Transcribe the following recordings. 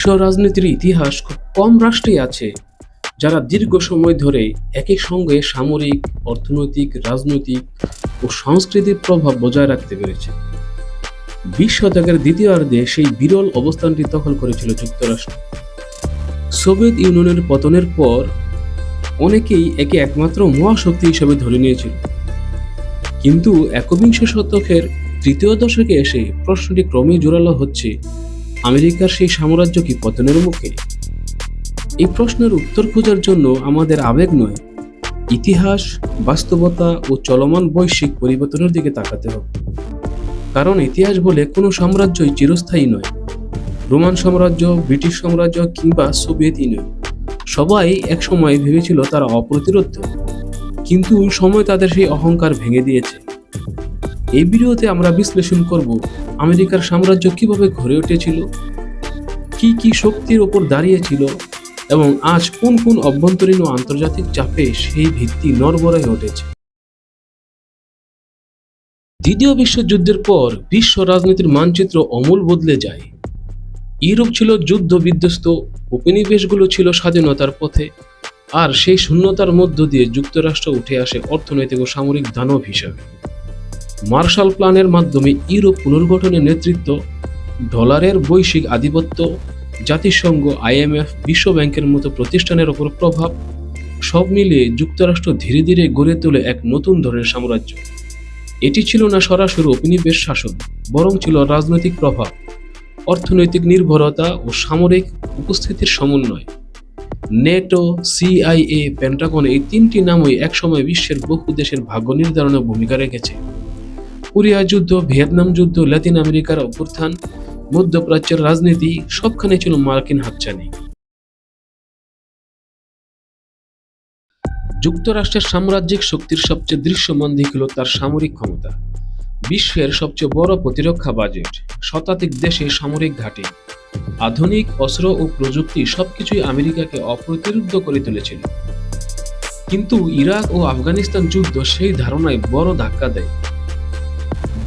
বিশ্ব রাজনীতির ইতিহাস খুব কম রাষ্ট্রেই আছে যারা দীর্ঘ সময় ধরে একই সঙ্গে সামরিক, অর্থনৈতিক, রাজনৈতিক ও সাংস্কৃতিক প্রভাব বজায় রাখতে পেরেছে। 20 শতকের দ্বিতীয়ার্ধে সেই বিরল অবস্থানটি দখল করেছিল যুক্তরাষ্ট্র। সোভিয়েত ইউনিয়নের পতনের পর অনেকেই একে একমাত্র মহাশক্তি হিসেবে ধরে নিয়েছিল, কিন্তু একবিংশ শতকের তৃতীয় দশকে এসে প্রশ্নটি ক্রমেই জোরালো হচ্ছে, আমেরিকার সেই সাম্রাজ্য কি পতনের মুখে? এই প্রশ্নের উত্তর খোঁজার জন্য আমাদের আবেগ নয়, ইতিহাস, বাস্তবতা ও চলমান বৈশ্বিক পরিবর্তনের দিকে তাকাতে হবে। কারণ ইতিহাস বলে কোনো সাম্রাজ্যই চিরস্থায়ী নয়। রোমান সাম্রাজ্য, ব্রিটিশ সাম্রাজ্য কিংবা সোভিয়েত ইউনিয়ন সবাই একসময় ভেবেছিল তারা অপ্রতিরোধ্য, কিন্তু সময় তাদের সেই অহংকার ভেঙে দিয়েছে। এই ভিডিওতে আমরা বিশ্লেষণ করব আমেরিকার সাম্রাজ্য কিভাবে গড়ে উঠেছিল, কি কি শক্তির ওপর দাঁড়িয়েছিল এবং আজ কোন কোন অভ্যন্তরীণ ও আন্তর্জাতিক চাপে সেই ভিত্তি নড়বড়ে হয়ে উঠেছে। দ্বিতীয় বিশ্বযুদ্ধের পর বিশ্ব রাজনীতির মানচিত্র আমূল বদলে যায়। ইউরোপ ছিল যুদ্ধ বিধ্বস্ত, উপনিবেশগুলো ছিল স্বাধীনতার পথে, আর সেই শূন্যতার মধ্য দিয়ে যুক্তরাষ্ট্র উঠে আসে অর্থনৈতিক ও সামরিক দানব হিসাবে। মার্শাল প্ল্যানের মাধ্যমে ইউরোপ পুনর্গঠনের নেতৃত্ব, ডলারের বৈশ্বিক আধিপত্য, জাতিসংঘ, IMF, বিশ্ব ব্যাংকের মতো প্রতিষ্ঠানের ওপর প্রভাব, সব মিলিয়ে যুক্তরাষ্ট্র ধীরে ধীরে গড়ে তোলে এক নতুন ধরনের সাম্রাজ্য। এটি ছিল না সরাসরি উপনিবেশ শাসন, বরং ছিল রাজনৈতিক প্রভাব, অর্থনৈতিক নির্ভরতা ও সামরিক উপস্থিতির সমন্বয়। নেটো, CIA, পেন্টাগন এই তিনটি নামই একসময় বিশ্বের বহু দেশের ভাগ্য নির্ধারণে ভূমিকা রেখেছে। কোরিয়া যুদ্ধ, ভিয়েতনাম যুদ্ধ, লাতিন আমেরিকার অভ্যুত্থান, মধ্যপ্রাচ্যের রাজনীতি, সবখানে ছিল মার্কিন হাতছানি। যুক্তরাষ্ট্রের সাম্রাজ্যিক শক্তির সবচেয়ে দৃশ্যমান দিক হল তার সামরিক ক্ষমতা। বিশ্বের সবচেয়ে বড় প্রতিরক্ষা বাজেট, শতাধিক দেশে সামরিক ঘাঁটি, আধুনিক অস্ত্র ও প্রযুক্তি সবকিছুই আমেরিকাকে অপ্রতিরোধ্য করে তুলেছিল। কিন্তু ইরাক ও আফগানিস্তান যুদ্ধ সেই ধারণায় বড় ধাক্কা দেয়।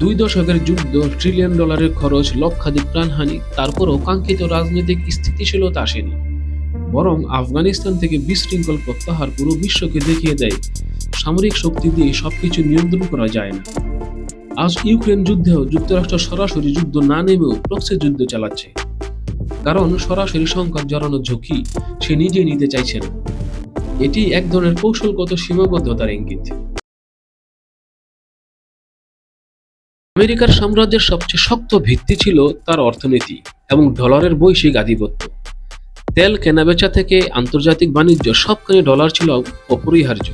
2 দশকের যুদ্ধ, $1 ট্রিলিয়ন খরচ, লক্ষাধিক প্রাণহানি, তারপরও কাঙ্ক্ষিত রাজনৈতিক স্থিতিশীলতা আসেনি। বরং আফগানিস্তান থেকে বিশৃঙ্খল প্রত্যাহার পুরো বিশ্বকে দেখিয়ে দেয় সামরিক শক্তি দিয়ে সবকিছু নিয়ন্ত্রণ করা যায় না। আজ ইউক্রেন যুদ্ধেও যুক্তরাষ্ট্র সরাসরি যুদ্ধ না নেমেও প্রক্সি যুদ্ধ চালাচ্ছে, কারণ সরাসরি সংকট জড়ানোর ঝুঁকি সে নিজেই নিতে চাইছে না। এটি এক ধরনের কৌশলগত সীমাবদ্ধতার ইঙ্গিত। আমেরিকার সাম্রাজ্যের সবচেয়ে শক্ত ভিত্তি ছিল তার অর্থনীতি এবং ডলারের বৈশ্বিক আধিপত্য। তেল কেনাবেচা থেকে আন্তর্জাতিক বাণিজ্য, সবখানে ডলার ছিল অপরিহার্য।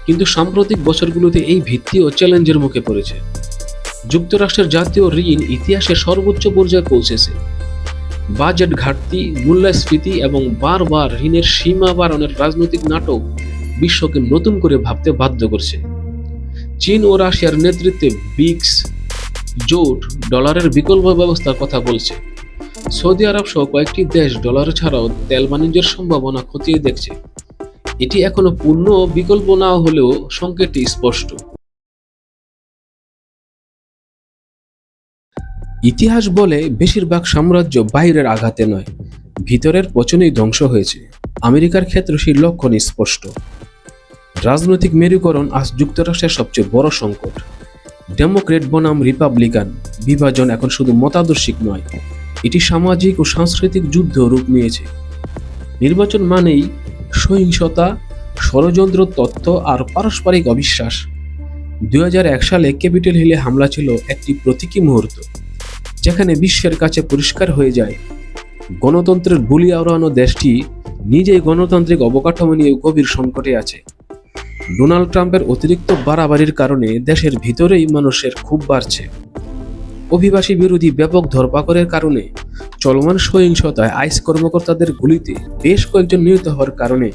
কিন্তু সাম্প্রতিক বছরগুলোতে এই ভিত্তিও চ্যালেঞ্জের মুখে পড়েছে। যুক্তরাষ্ট্রের জাতীয় ঋণ ইতিহাসের সর্বোচ্চ পর্যায়ে পৌঁছেছে। বাজেট ঘাটতি, মূল্যস্ফীতি এবং বারবার ঋণের সীমা বাড়ানোর রাজনৈতিক নাটক বিশ্বকে নতুন করে ভাবতে বাধ্য করছে। চীন ও রাশিয়ার নেতৃত্বে ব্রিক্স জোট ডলারের বিকল্প ব্যবস্থার কথা বলছে। সৌদি আরব সহ কয়েকটি দেশ ডলার ছাড়াও তেল বাণিজ্যের সম্ভাবনা খতিয়ে দেখছে। এটি এখনো পূর্ণ বিকল্প না হলেও সংকেতটি স্পষ্ট। ইতিহাস বলে বেশিরভাগ সাম্রাজ্য বাইরের আঘাতে নয়, ভিতরের পচনেই ধ্বংস হয়েছে। আমেরিকার ক্ষেত্রে সেই লক্ষণ স্পষ্ট। রাজনৈতিক মেরুকরণ আজ যুক্তরাষ্ট্রের সবচেয়ে বড় সংকট। ডেমোক্রেট বনাম রিপাবলিকান বিভাজন এখন শুধু মতাদর্শিক নয়, এটি সামাজিক ও সাংস্কৃতিক যুদ্ধ রূপ নিয়েছে। নির্বাচন মানেই সহিংসতা, ষড়যন্ত্র, তথ্য আর পারস্পরিক অবিশ্বাস। 2001 সালে ক্যাপিটল হিলে হামলা ছিল একটি প্রতীকী মুহূর্ত, যেখানে বিশ্বের কাছে পরিষ্কার হয়ে যায় গণতন্ত্রের বুলি আওড়ানো দেশটি নিজেই গণতান্ত্রিক অবকাঠামো নিয়ে গভীর সংকটে আছে। ডোনাল্ড ট্রাম্পের অতিরিক্ত বাড়াবাড়ির কারণে দেশের ভিতরেই মানুষের ক্ষোভ বাড়ছে। অভিবাসী বিরোধী ব্যাপক ধরপাকড়ের কারণে, চলমান সহিংসতায়, আইস কর্মকর্তাদের গুলিতে বেশ কয়েকজন নিহত হওয়ার কারণে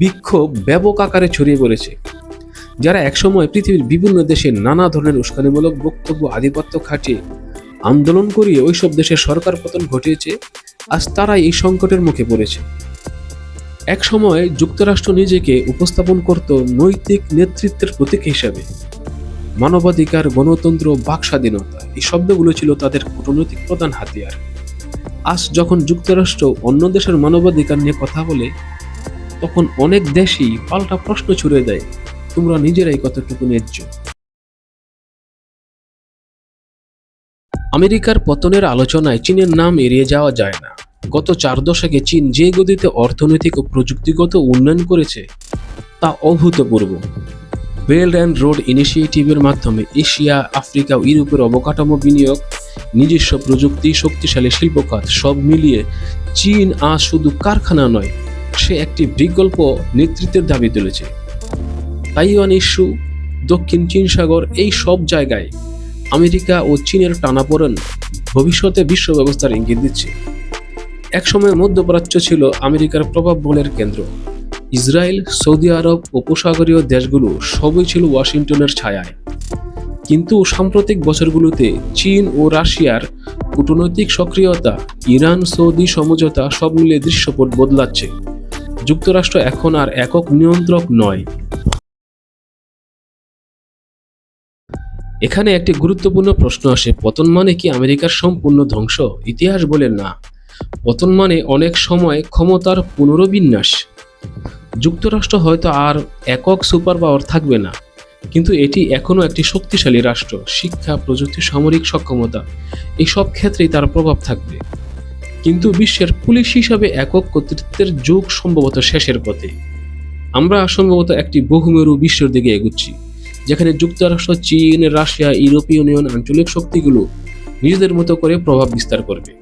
বিক্ষোভ ব্যাপক আকারে ছড়িয়ে পড়েছে। যারা একসময় পৃথিবীর বিভিন্ন দেশে নানা ধরনের উস্কানিমূলক বক্তব্য, আধিপত্য খাটিয়ে আন্দোলন করিয়ে ওইসব দেশের সরকার পতন ঘটিয়েছে, আজ তারাই এই সংকটের মুখে পড়েছে। এক সময় যুক্তরাষ্ট্র নিজেকে উপস্থাপন করত নৈতিক নেতৃত্বের প্রতীক হিসাবে। মানবাধিকার, গণতন্ত্র, বাক স্বাধীনতা এই শব্দগুলো ছিল তাদের কূটনৈতিক প্রধান হাতিয়ার। আজ যখন যুক্তরাষ্ট্র অন্য দেশের মানবাধিকার নিয়ে কথা বলে, তখন অনেক দেশই পাল্টা প্রশ্ন ছুড়ে দেয়, তোমরা নিজেরাই কতটুকু ন্যায্য। আমেরিকার পতনের আলোচনায় চীনের নাম এড়িয়ে যাওয়া যায় না। গত 4 দশকে চীন যে গতিতে অর্থনৈতিক ও প্রযুক্তিগত উন্নয়ন করেছে তা অভূতপূর্ব। বেল্ট অ্যান্ড রোড ইনিশিয়েটিভের মাধ্যমে এশিয়া, আফ্রিকা ও ইউরোপের অবকাঠামো বিনিয়োগ, নিজস্ব প্রযুক্তি, শক্তিশালী শিল্পখাত সব মিলিয়ে চীন আজ শুধু কারখানা নয়, সে একটি বিকল্প নেতৃত্বের দাবি তুলেছে। তাইওয়ান ইস্যু, দক্ষিণ চীন সাগর, এই সব জায়গায় আমেরিকা ও চীনের টানাপোড়েন ভবিষ্যতে বিশ্ব ব্যবস্থার ইঙ্গিত দিচ্ছে। একসময় মধ্যপ্রাচ্য ছিল আমেরিকার প্রভাব বলের কেন্দ্র। ইসরায়েল, সৌদি আরব, উপসাগরীয় দেশগুলো সবই ছিল ওয়াশিংটনের ছায়ায়। কিন্তু সাম্প্রতিক বছরগুলোতে চীন ও রাশিয়ার কূটনৈতিক সক্রিয়তা, ইরান সৌদি সমঝোতা সব মিলিয়ে দৃশ্যপট বদলাচ্ছে। যুক্তরাষ্ট্র এখন আর একক নিয়ন্ত্রক নয়। এখানে একটি গুরুত্বপূর্ণ প্রশ্ন আসে, পতন মানে কি আমেরিকার সম্পূর্ণ ধ্বংস? ইতিহাস বলে না, পতন মানে অনেক সময় ক্ষমতার পুনর্বিন্যাস। যুক্তরাষ্ট্র হয়তো আর একক সুপার পাওয়ার থাকবে না, কিন্তু এটি এখনও একটি শক্তিশালী রাষ্ট্র। শিক্ষা, প্রযুক্তি, সামরিক সক্ষমতা, এই সব ক্ষেত্রেই তার প্রভাব থাকবে। কিন্তু বিশ্বের পুলিশ হিসাবে একক কর্তৃত্বের যুগ সম্ভবত শেষের পথে। আমরা সম্ভবত একটি বহুমেরু বিশ্বের দিকে এগুচ্ছি, যেখানে যুক্তরাষ্ট্র, চীন, রাশিয়া, ইউরোপীয় ইউনিয়ন, আঞ্চলিক শক্তিগুলো নিজেদের মতো করে প্রভাব বিস্তার করবে।